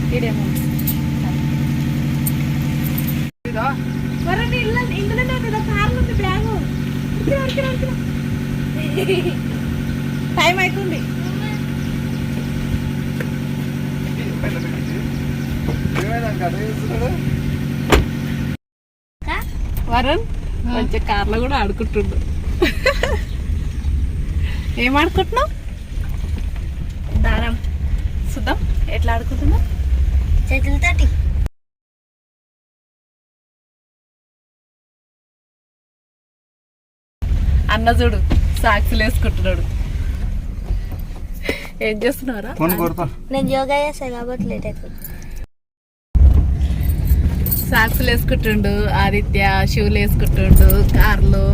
ఇదేమో ఇందులోనే కదా కార్లు ఉంది బ్యాగు టైం అవుతుంది వరుణ్ మంచి కార్లో కూడా ఆడుకుంటుండు ఏం ఆడుకుంటున్నావు దారం చూద్దాం ఎట్లా ఆడుకుంటున్నావు చేతులతోటి అన్న చూడు సాక్సులు వేసుకుంటున్నాడు ఏం చేస్తున్నారా నేను యోగా చేస్తాను కాబట్టి లేట్ అవుతుంది సాక్సులు వేసుకుంటుండు ఆదిత్య షూలు వేసుకుంటుండు కార్లు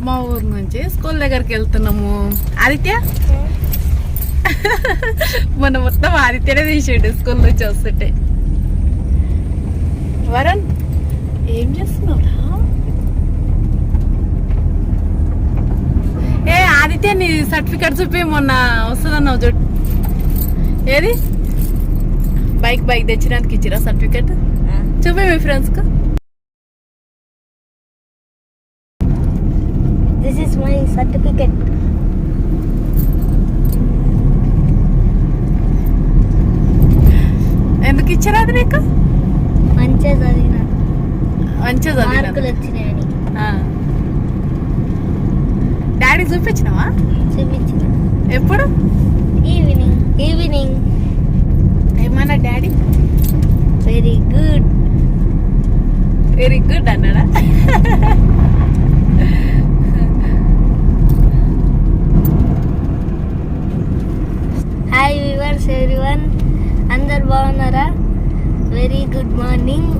మా ఊరు నుంచి స్కూల్ దగ్గరికి వెళ్తున్నాము ఆదిత్య మన మొత్తం ఆదిత్యనే తీసేయండి స్కూల్ నుంచి వస్తుంటే వరుణ్ ఏం చేస్తున్నావురా ఏ ఆదిత్య నీ సర్టిఫికెట్ చూపి మొన్న వస్తుందన్నావు చూడు ఏది బైక్ తెచ్చినందుకు ఇచ్చిరా సర్టిఫికెట్ చూపి మీ ఫ్రెండ్స్కి This is my certificate. ఎందుకు ఇచ్చారు అది నీకు మంచిగా చదివినా మార్కులు వచ్చినాయని డాడీ చూపించినావా చూపించిన ఎప్పుడు ఈవినింగ్ ఏమన్నా డాడీ వెరీ గుడ్ అన్నాడా హాయ్ వ్యూవర్స్ ఎవ్రీవన్ అందరు బాగున్నారా very good morning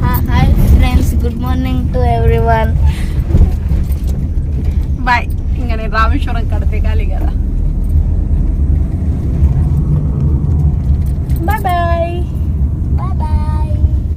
hi friends good morning to everyone bye ఇంకా నేను రామేశ్వరం కడ దిగాలి కదా బాయ్ బాయ్